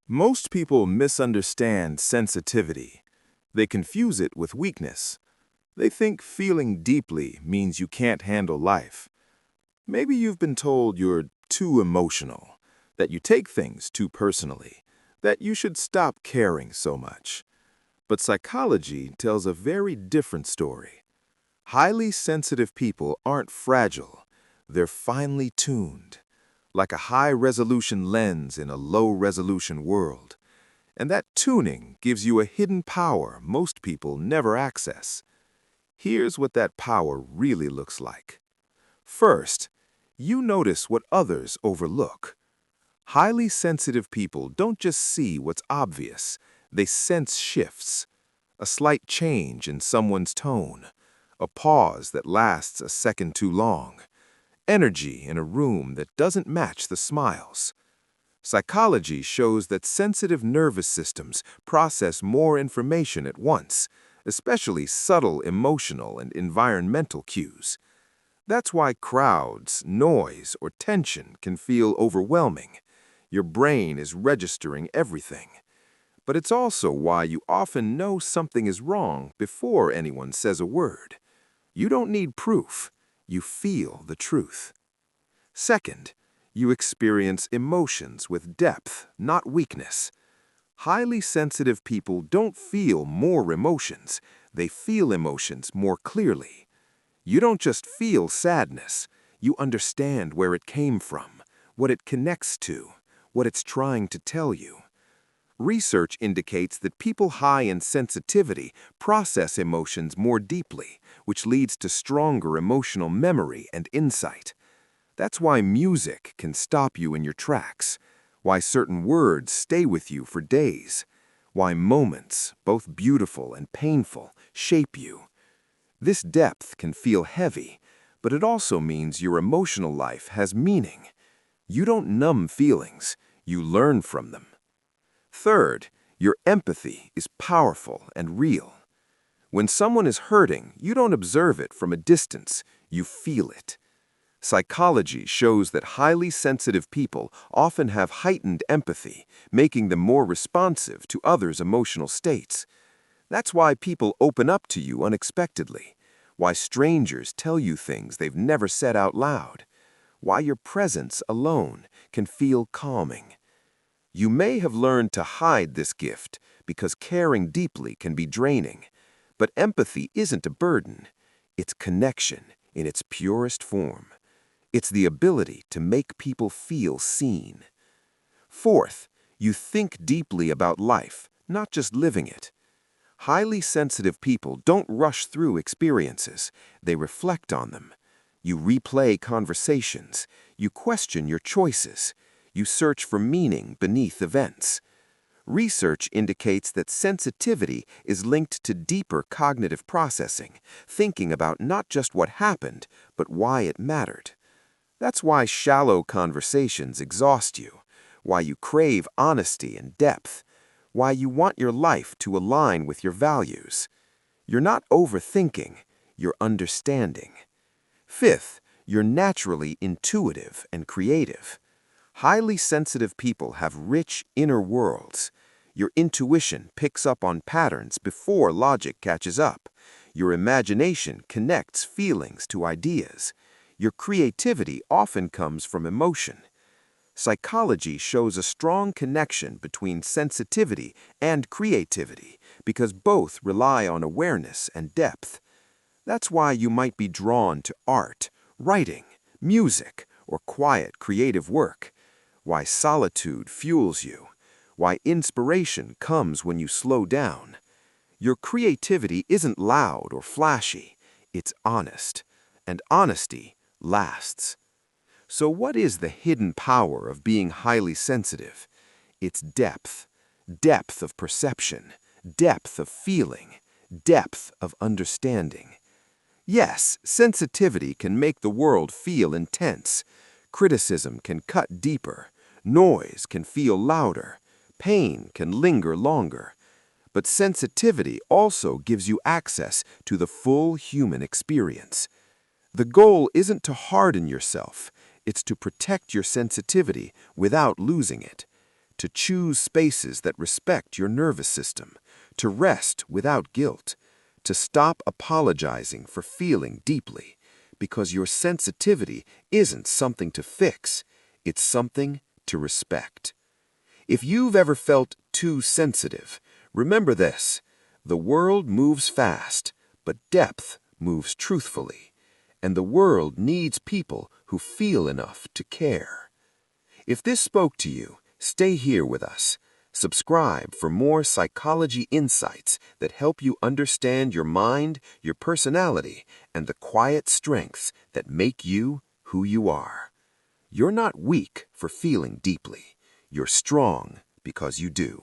Most people misunderstand sensitivity. They confuse it with weakness. They think feeling deeply means you can't handle life. Maybe you've been told you're too emotional, that you take things too personally, that you should stop caring so much. But psychology tells a very different story. Highly sensitive people aren't fragile. They're finely tuned, like a high-resolution lens in a low-resolution world. And that tuning gives you a hidden power most people never access. Here's what that power really looks like. First, you notice what others overlook. Highly sensitive people don't just see what's obvious, they sense shifts. A slight change in someone's tone, a pause that lasts a second too long, energy in a room that doesn't match the smiles. Psychology shows that sensitive nervous systems process more information at once, especially subtle emotional and environmental cues. That's why crowds, noise, or tension can feel overwhelming. Your brain is registering everything. But it's also why you often know something is wrong before anyone says a word. You don't need proof. You feel the truth. Second, you experience emotions with depth, not weakness. Highly sensitive people don't feel more emotions. They feel emotions more clearly. You don't just feel sadness. You understand where it came from, what it connects to, what it's trying to tell you. Research indicates that people high in sensitivity process emotions more deeply, which leads to stronger emotional memory and insight. That's why music can stop you in your tracks, why certain words stay with you for days, why moments, both beautiful and painful, shape you. This depth can feel heavy, but it also means your emotional life has meaning. You don't numb feelings, you learn from them. Third, your empathy is powerful and real. When someone is hurting, you don't observe it from a distance, you feel it. Psychology shows that highly sensitive people often have heightened empathy, making them more responsive to others' emotional states. That's why people open up to you unexpectedly, why strangers tell you things they've never said out loud, why your presence alone can feel calming. You may have learned to hide this gift because caring deeply can be draining, but empathy isn't a burden. It's connection in its purest form. It's the ability to make people feel seen. Fourth, you think deeply about life, not just living it. Highly sensitive people don't rush through experiences, they reflect on them. You replay conversations, you question your choices, you search for meaning beneath events. Research indicates that sensitivity is linked to deeper cognitive processing, thinking about not just what happened, but why it mattered. That's why shallow conversations exhaust you, why you crave honesty and depth, why you want your life to align with your values. You're not overthinking, you're understanding. Fifth, you're naturally intuitive and creative. Highly sensitive people have rich inner worlds. Your intuition picks up on patterns before logic catches up. Your imagination connects feelings to ideas. Your creativity often comes from emotion. Psychology shows a strong connection between sensitivity and creativity because both rely on awareness and depth. That's why you might be drawn to art, writing, music, or quiet creative work. Why solitude fuels you. Why inspiration comes when you slow down. Your creativity isn't loud or flashy. It's honest. And honesty lasts. So what is the hidden power of being highly sensitive? It's depth. Depth of perception. Depth of feeling. Depth of understanding. Yes, sensitivity can make the world feel intense. Criticism can cut deeper. Noise can feel louder. Pain can linger longer. But sensitivity also gives you access to the full human experience. The goal isn't to harden yourself, it's to protect your sensitivity without losing it. to choose spaces that respect your nervous system, to rest without guilt, to stop apologizing for feeling deeply, because your sensitivity isn't something to fix, it's something to respect. If you've ever felt too sensitive, remember this: the world moves fast, but depth moves truthfully, and the world needs people who feel enough to care. If this spoke to you, stay here with us. Subscribe for more psychology insights that help you understand your mind, your personality, and the quiet strengths that make you who you are. You're not weak for feeling deeply. You're strong because you do.